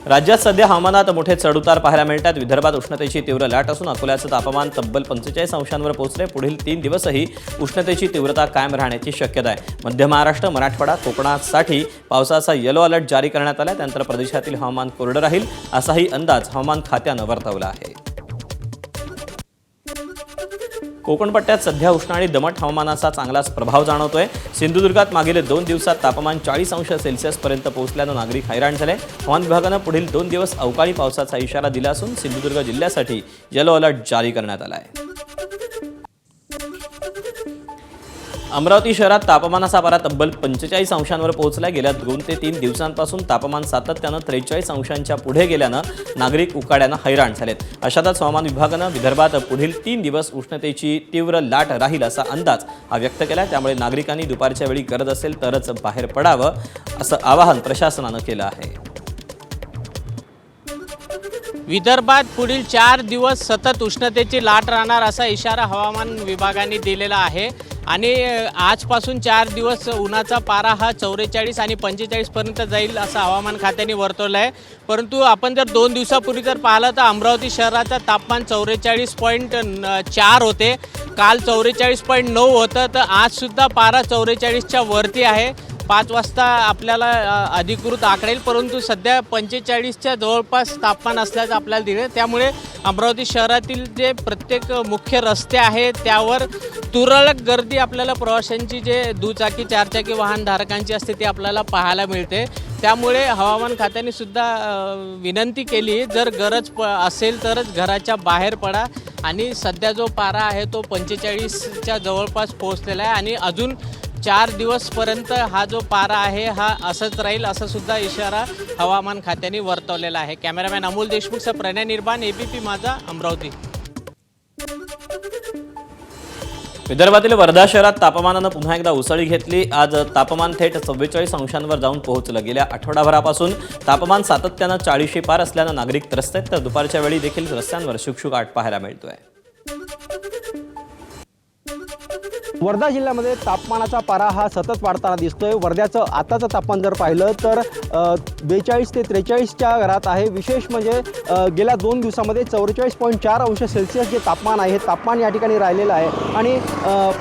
राज्यात सध्या हवामानात मोठे चढउतार पाहायला मिळतात। विदर्भात उष्णतेची तीव्र लाट असून अकोल्याचं तापमान तब्बल 45 अंशांवर पोहोचले। पुढील 3 दिवसही उष्णतेची तीव्रता कायम राहण्याची शक्यता आहे। मध्य महाराष्ट्र, मराठवाडा, कोकणासाठी पावसाचा येलो अलर्ट जारी करण्यात आला। त्यानंतर प्रदेशातील हवामान कोरडं राहील असाही अंदाज हवामान खात्यानं वर्तवला आहे। कोकण पट्ट्यात सध्या उष्ण आणि दमट हवामानाचा चांगलाच प्रभाव जाणवतोय। सिंधुदुर्गात मागील 2 दिवसात तापमान 40 अंश सेल्सिअसपर्यंत पोहोचल्यानं नागरिक हैराण झाले। हवामान विभागानं पुढील 2 दिवस अवकाळी पावसाचा इशारा दिला असून सिंधुदुर्ग जिल्ह्यासाठी येलो अलर्ट जारी करण्यात आला आहे। अमरावती शहरात तापमानाचा पारा तब्बल 45 अंशांवर पोहोचला। गेल्या 2 ते 3 दिवसांपासून तापमान सातत्यानं 43 अंशांच्या पुढे गेल्यानं नागरिक उकाड्यानं हैराण झालेत। अशातच हवामान विभागानं विदर्भात पुढील 3 दिवस उष्णतेची तीव्र लाट राहील असा अंदाज व्यक्त केला। त्यामुळे नागरिकांनी दुपारच्या वेळी गरज असेल तरच बाहेर पडावं असं आवाहन प्रशासनानं केलं आहे। विदर्भात पुढील 4 दिवस सतत उष्णतेची लाट राहणार असा इशारा हवामान विभागाने दिलेला आहे आणि आजपासून 4 दिवस उन्हाचा पारा हा 44 आणि 45 पर्यंत जाईल असं हवामान खात्याने वर्तवलं आहे। परंतु आपण जर 2 दिवसापूर्वी जर पाहिलं तर अमरावती शहराचं तापमान 44.4 होते, काल 44.9 होतं, तर आजसुद्धा पारा 44च्या वरती आहे। 5 वाजता आपल्याला अधिकृत आकडेल, परंतु सध्या 45च्या जवळपास तापमान असल्याचं आपल्याला दिले। त्यामुळे अमरावती शहरातील जे प्रत्येक मुख्य रस्ते आहेत त्यावर तुरळक गर्दी आपल्याला प्रवाशांची, जे दुचाकी चारचाकी वाहनधारकांची असते ती आपल्याला पाहायला मिळते। त्यामुळे हवामान खात्याने सुद्धा विनंती केली, जर गरज असेल तरच घराच्या बाहेर पडा आणि सध्या जो पारा आहे तो 45च्या जवळपास पोहोचलेला आहे आणि अजून 4 दिवसपर्यंत हा जो पारा आहे हा असंच राहील असा सुद्धा इशारा हवामान खात्याने वर्तवलेला आहे। कॅमेरामॅन अमोल देशमुखसह प्रणय निर्बाण, एबीपी माझा, अमरावती। विदर्भातील वर्धा शहरात तापमानानं पुन्हा एकदा उसळी घेतली। आज तापमान थेट 44 अंशांवर जाऊन पोहोचलं। गेल्या आठवडाभरापासून तापमान सातत्यानं 40शी पार असल्यानं नागरिक त्रस्त आहेत, तर दुपारच्या वेळी देखील रस्त्यांवर शुकशुकाट पाहायला मिळतोय। वर्धा जिल्ह्यामध्ये तापमानाचा पारा हा सतत वाढताना दिसतोय। वर्ध्याचं आताचं तापमान जर पाहिलं तर 42 ते 43च्या घरात आहे। विशेष म्हणजे गेल्या 2 दिवसामध्ये 44.4 अंश सेल्सिअस जे तापमान आहे, तापमान या ठिकाणी राहिलेलं आहे आणि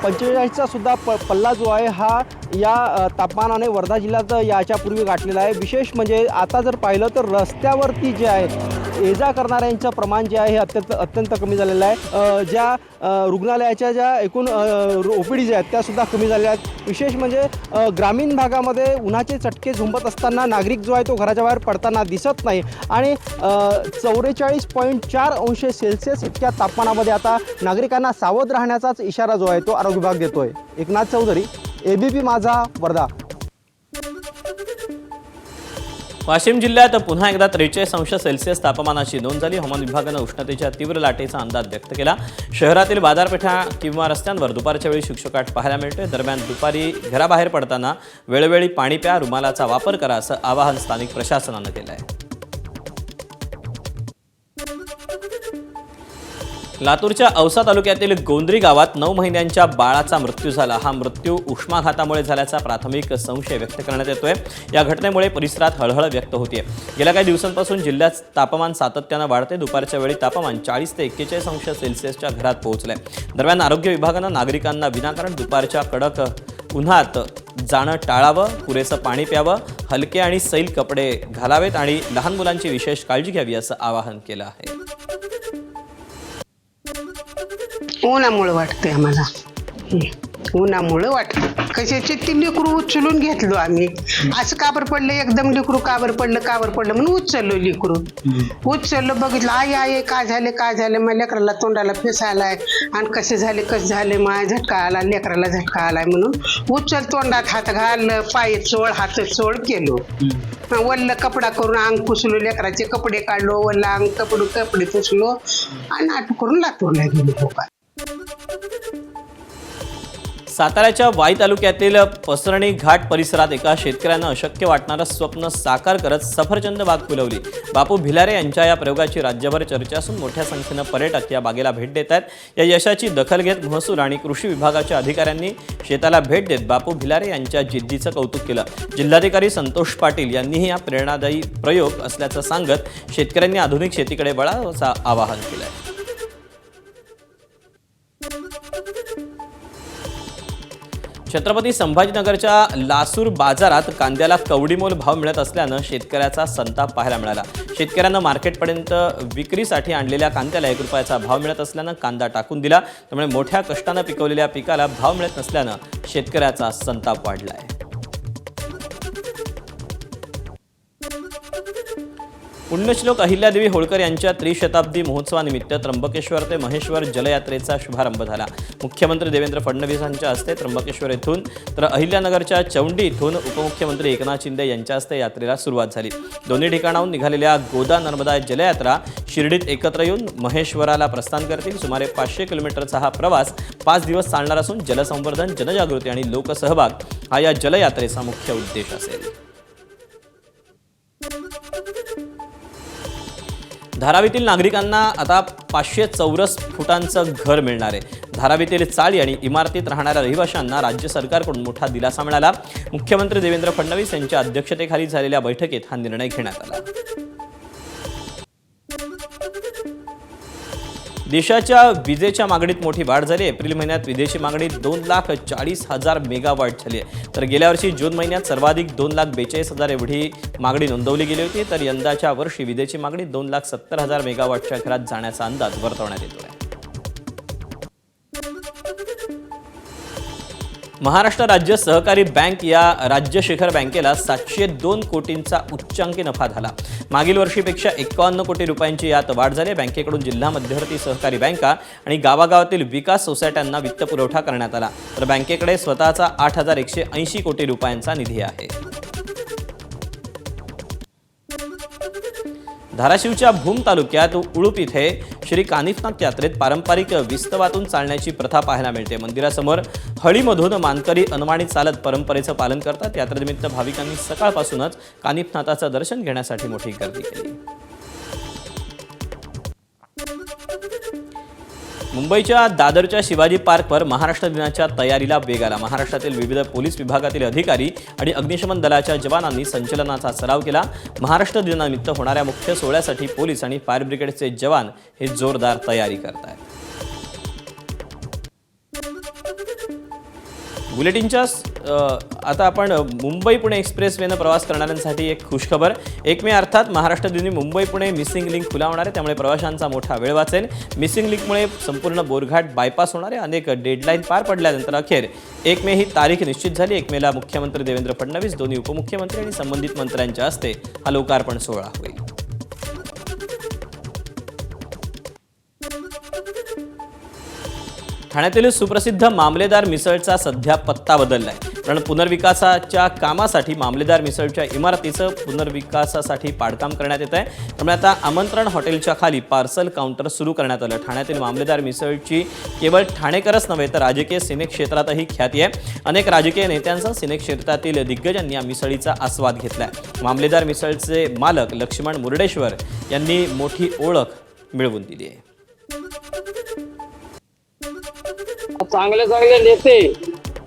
45चा सुद्धा पल्ला जो आहे हा या तापमानाने वर्धा जिल्ह्यात याच्यापूर्वी गाठलेला आहे। विशेष म्हणजे आता जर पाहिलं तर रस्त्यावरती जे आहे ये-जा करणाऱ्यांचं प्रमाण जे आहे हे अत्यंत कमी झालेलं आहे। ज्या रुग्णालयाच्या ज्या एकूण OPD जे आहेत त्यासुद्धा कमी झालेल्या आहेत। विशेष म्हणजे ग्रामीण भागामध्ये उन्हाचे चटके झुंबत असताना नागरिक जो आहे तो घराच्या बाहेर पडताना दिसत नाही आणि 44.4 अंश सेल्सिअस इतक्या तापमानामध्ये आता नागरिकांना सावध राहण्याचाच इशारा जो आहे तो आरोग्य विभाग देतोय। एकनाथ चौधरी, एबीपी माझा, वर्धा। वाशिम जिल्ह्यात पुन्हा एकदा 43 अंश सेल्सिअस तापमानाची नोंद झाली। हवामान विभागानं उष्णतेच्या तीव्र लाटेचा अंदाज व्यक्त केला। शहरातील बाजारपेठा किंवा रस्त्यांवर दुपारच्या वेळी शुकशुकाट पाहायला मिळतोय। दरम्यान दुपारी घराबाहेर पडताना वेळोवेळी पाणी प्या, रुमालाचा वापर करा असं आवाहन स्थानिक प्रशासनानं केलं आहे। लातूरच्या औसा तालुक्यातील गोंद्री गावात 9 महिन्यांच्या बाळाचा मृत्यू झाला। हा मृत्यू उष्माघातामुळे झाल्याचा प्राथमिक संशय व्यक्त करण्यात येतोय। या घटनेमुळे परिसरात हळहळ व्यक्त होतीये। गेल्या काही दिवसांपासून जिल्ह्यात तापमान सातत्यानं वाढते। दुपारच्या वेळी तापमान 40 ते 41 अंश सेल्सिअसच्या घरात पोहोचलंय। दरम्यान आरोग्य विभागानं नागरिकांना विनाकारण दुपारच्या कडक उन्हात जाणं टाळावं, पुरेसं पाणी प्यावं, हलके आणि सैल कपडे घालावेत आणि लहान मुलांची विशेष काळजी घ्यावी असं आवाहन केलं आहे। उन्हामुळे वाटतंय आम्हाला, उन्हामुळे वाटतं। कशाचे 3 लेकरू उचलून घेतलो आम्ही। असं काबर पडलं, एकदम लेकरू काबर पडलं म्हणून उचललो लेकरू। उचललं, बघितलं, आई काय झालं माझ्या लेकराला तोंडाला फेस आलाय आणि कसे झाले माझ्या झटका आला, लेकराला झटका आलाय म्हणून उचल, तोंडात हात घाल, पाय चोळ, हात चोळ केलो। वल्ल कपडा करून अंग पुसलो, लेकराचे कपडे काढलो, वल्ल अंग कपडे पुसलो आणि आठ करून लातूरला गेलो। साताऱ्याच्या वाई तालुक्यातील पसरणी घाट परिसरात एका शेतकऱ्यानं अशक्य वाटणारं स्वप्न साकार करत सफरचंद बाग फुलवली. बापू भिलारे यांच्या या प्रयोगाची राज्यभर चर्चा असून मोठ्या संख्येनं पर्यटक या बागेला भेट देत आहेत. या यशाची दखल घेत महसूल आणि कृषी विभागाच्या अधिकाऱ्यांनी शेताला भेट देत बापू भिलारे यांच्या जिद्दीचं कौतुक केलं. जिल्हाधिकारी संतोष पाटील यांनीही हा प्रेरणादायी प्रयोग असल्याचं सांगत शेतकऱ्यांनी आधुनिक शेतीकडे वळावं आवाहन केलंय. छत्रपती संभाजीनगरच्या लासूर बाजारात कांद्याला कवडीमोल भाव मिळत असल्यानं शेतकऱ्याचा संताप पाहायला मिळाला. शेतकऱ्यांना मार्केटपर्यंत विक्रीसाठी आणलेल्या कांद्याला ₹1 भाव मिळत असल्यानं कांदा टाकून दिला. त्यामुळे मोठ्या कष्टानं पिकवलेल्या पिकाला भाव मिळत नसल्यानं शेतकऱ्याचा संताप वाढलाय. पुण्यश्लोक अहिल्यादेवी होळकर यांच्या त्रिशताब्दी महोत्सवानिमित्त त्र्यंबकेश्वर ते महेश्वर जलयात्रेचा शुभारंभ झाला. मुख्यमंत्री देवेंद्र फडणवीस यांच्या हस्ते त्र्यंबकेश्वर येथून तर अहिल्यानगरच्या चौंडी इथून उपमुख्यमंत्री एकनाथ शिंदे यांच्या हस्ते यात्रेला सुरुवात झाली. दोन्ही ठिकाणाहून निघालेल्या गोदा नर्मदा जलयात्रा शिर्डीत एकत्र येऊन महेश्वराला प्रस्थान करतील. सुमारे 500 किलोमीटरचा हा प्रवास 5 दिवस चालणार असून जलसंवर्धन, जनजागृती आणि लोकसहभाग हा या जलयात्रेचा मुख्य उद्देश असेल. धारावीतील नागरिकांना आता 500 चौरस फुटांचं घर मिळणार आहे. धारावीतील चाळी आणि इमारतीत राहणाऱ्या रहिवाशांना राज्य सरकारकडून मोठा दिलासा मिळाला. मुख्यमंत्री देवेंद्र फडणवीस यांच्या अध्यक्षतेखाली झालेल्या बैठकीत हा निर्णय घेण्यात आला. देशाच्या विजेच्या मागणीत मोठी वाढ झाली. एप्रिल महिन्यात विदेशी मागणी 2,40,000 मेगावॉट झाली आहे. तर गेल्या वर्षी जून महिन्यात सर्वाधिक 2,42,000 एवढी मागणी नोंदवली गेली होती. तर यंदाच्या वर्षी विदेशी मागणी 2,70,000 मेगावॉटच्या घरात जाण्याचा अंदाज वर्तवण्यात येतो आहे. महाराष्ट्र राज्य सहकारी बँक या राज्य शिखर बँकेला 702 कोटींचा उच्चांकी नफा झाला. मागील वर्षीपेक्षा 51 कोटी रुपयांची यात वाढ झाली. बँकेकडून जिल्हा मध्यवर्ती सहकारी बँका आणि गावागावातील विकास सोसायट्यांना वित्तपुरवठा करण्यात आला. तर बँकेकडे स्वतःचा 8,180 कोटी रुपयांचा निधी आहे. धाराशिवच्या भूम तालुक्यात उळूप इथे श्री कानिफनाथ यात्रेत पारंपरिक विस्तवातून चालण्याची प्रथा पाहायला मिळते. मंदिरासमोर हळीमधून मानकरी अनवाणी चालत परंपरेचं पालन करतात. यात्रेनिमित्त भाविकांनी सकाळपासूनच कानिफनाथाचं दर्शन घेण्यासाठी मोठी गर्दी केली. मुंबईच्या दादरच्या शिवाजी पार्कवर महाराष्ट्र दिनाच्या तयारीला वेग आला. महाराष्ट्रातील विविध पोलीस विभागातील अधिकारी आणि अग्निशमन दलाच्या जवानांनी संचलनाचा सराव केला. महाराष्ट्र दिनानिमित्त होणाऱ्या मुख्य सोहळ्यासाठी पोलीस आणि फायर ब्रिगेडचे जवान हे जोरदार तयारी करत आहेत. बुलेटिनच्या आता आपण मुंबई पुणे एक्सप्रेसवेनं प्रवास करणाऱ्यांसाठी एक खुशखबर. 1 मे अर्थात महाराष्ट्र दिनी मुंबई पुणे मिसिंग लिंक खुला होणार आहे. त्यामुळे प्रवाशांचा मोठा वेळ वाचेल. मिसिंग लिंकमुळे संपूर्ण बोरघाट बायपास होणार आहे. अनेक डेडलाईन पार पडल्यानंतर अखेर 1 मे ही तारीख निश्चित झाली. 1 मेला मुख्यमंत्री देवेंद्र फडणवीस, दोन्ही उपमुख्यमंत्री आणि संबंधित मंत्र्यांच्या हस्ते हा लोकार्पण सोहळा होईल. ठाण्यातील सुप्रसिद्ध मामलेदार मिसळचा सध्या पत्ता बदललाय. कारण पुनर्विकासाच्या कामासाठी मामलेदार मिसळच्या इमारतीचं पुनर्विकासासाठी पाडकाम करण्यात येत आहे. त्यामुळे आता आमंत्रण हॉटेलच्या खाली पार्सल काउंटर सुरू करण्यात आलं. ठाण्यातील मामलेदार मिसळची केवळ ठाणेकरच नव्हे तर राजकीय सिनेक्षेत्रातही ख्याती आहे. अनेक राजकीय नेत्यांचा सिनेक्षेत्रातील दिग्गजांनी या मिसळीचा आस्वाद घेतलाय. मामलेदार मिसळचे मालक लक्ष्मण मुर्डेश्वर यांनी मोठी ओळख मिळवून दिली आहे. चांगले चांगले नेते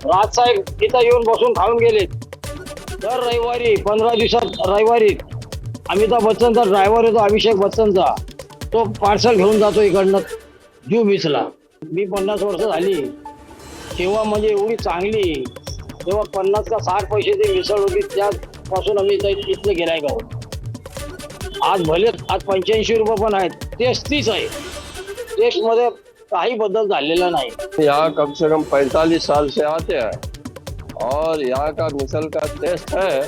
राजसाहेब इथं येऊन बसून खाऊन गेले. दर रविवारी 15 दिवसात रविवारी अमिताभ बच्चनचा ड्रायव्हर येतो, अभिषेक बच्चनचा, तो पार्सल घेऊन जातो इकडनं ज्यू बीचला. मी 50 वर्ष झाली तेव्हा म्हणजे एवढी चांगली, तेव्हा 50 का 60 पैशाची मिसळ होती. त्यापासून आम्ही इथले गिरायक आहोत. आज भले आज 85 रुपये पण आहेत, टेस्ट 30 आहे. टेस्टमध्ये काही बदल झालेला नाही. यहाँ कम से कम 45 साल से आते हैं और यहाँ का मिसल का टेस्ट है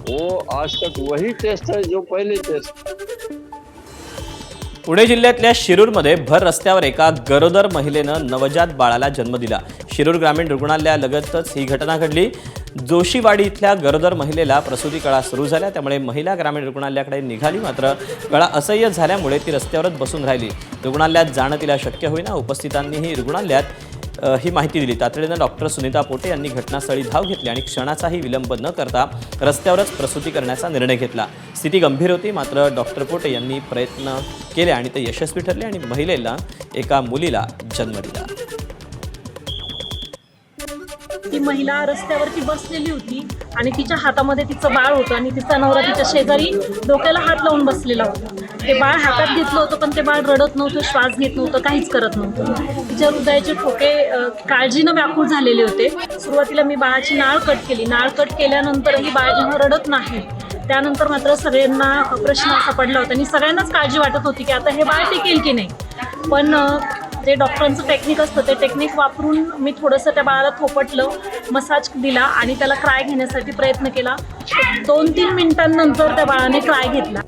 वो आज तक वही टेस्ट है जो पहले टेस्ट. पुणे जिल्ह्यातल्या शिरूरमध्ये भर रस्त्यावर एका गरोदर महिलेनं नवजात बाळाला जन्म दिला. शिरूर ग्रामीण रुग्णालयालगतच ही घटना घडली. जोशीवाडी इथल्या गरोदर महिलेला प्रसूती कळा सुरू झाल्या. त्यामुळे महिला ग्रामीण रुग्णालयाकडे निघाली. मात्र कळा असह्य झाल्यामुळे ती रस्त्यावरच बसून राहिली. रुग्णालयात जाणं तिला शक्य होईना. उपस्थितांनीही रुग्णालयात ही माहिती दिली. तातडीनं डॉक्टर सुनीता पोटे यांनी घटनास्थळी धाव घेतली आणि क्षणाचाही विलंब न करता रस्त्यावरच प्रसूती करण्याचा निर्णय घेतला. स्थिती गंभीर होती, मात्र डॉक्टर पोटे यांनी प्रयत्न केले आणि ते यशस्वी ठरले आणि महिलेला एका मुलीला जन्म दिला. ती महिला रस्त्यावरती बसलेली होती आणि तिच्या हातामध्ये तिचं बाळ होतं आणि तिचा नवरा तिच्या शेजारी डोक्याला हात लावून बसलेला होता. ते बाळ हातात घेतलं होतं, पण ते बाळ रडत नव्हतं, श्वास घेत नव्हतं, काहीच करत नव्हतं. तिच्या हृदयाचे ठोके काळजीनं व्याकुळ झालेले होते. सुरुवातीला मी बाळाची नाळ कट केली. नाळ कट केल्यानंतरही बाळ जेव्हा रडत नाही, त्यानंतर मात्र सगळ्यांना प्रश्न असा पडला होता आणि सगळ्यांनाच काळजी वाटत होती की आता हे बाळ टिकेल की नाही. पण जे डॉक्टरांचं टेक्निक असतं ते टेक्निक वापरून मी थोडंसं त्या बाळाला थोपटलं, मसाज दिला आणि त्याला क्राय घेण्यासाठी प्रयत्न केला. 2-3 मिनिटांनंतर त्या बाळाने क्राय घेतला.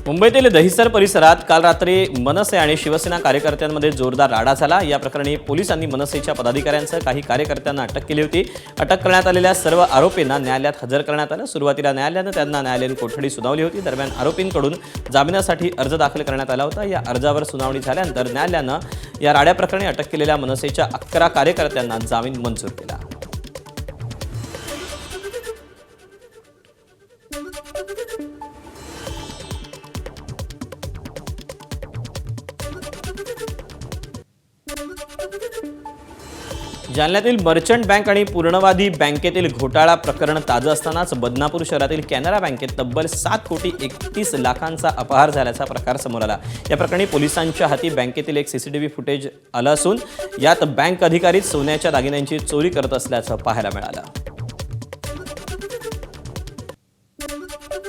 मुंबईतील दहिसर परिसरात काल रात्री मनसे आणि शिवसेना कार्यकर्त्यांमध्ये जोरदार राडा झाला. या प्रकरणी पोलिसांनी मनसेच्या पदाधिकाऱ्यांसह काही कार्यकर्त्यांना अटक केली होती. अटक करण्यात आलेल्या सर्व आरोपींना न्यायालयात हजर करण्यात आलं. सुरुवातीला न्यायालयानं त्यांना न्यायालयीन कोठडी सुनावली होती. दरम्यान आरोपींकडून जामिनासाठी अर्ज दाखल करण्यात आला होता. या अर्जावर सुनावणी झाल्यानंतर न्यायालयानं या राड्या प्रकरणी अटक केलेल्या मनसेच्या 11 कार्यकर्त्यांना जामीन मंजूर केला. जालन्यातील मर्चंट बँक आणि पूर्णवादी बँकेतील घोटाळा प्रकरण ताजं असतानाच बदनापूर शहरातील कॅनरा बँकेत तब्बल 7,31,00,000 अपहार झाल्याचा प्रकार समोर आला. या प्रकरणी पोलिसांच्या हाती बँकेतील एक सीसीटीव्ही फुटेज आलं असून यात बँक अधिकारीच सोन्याच्या दागिन्यांची चोरी करत असल्याचं पाहायला मिळालं.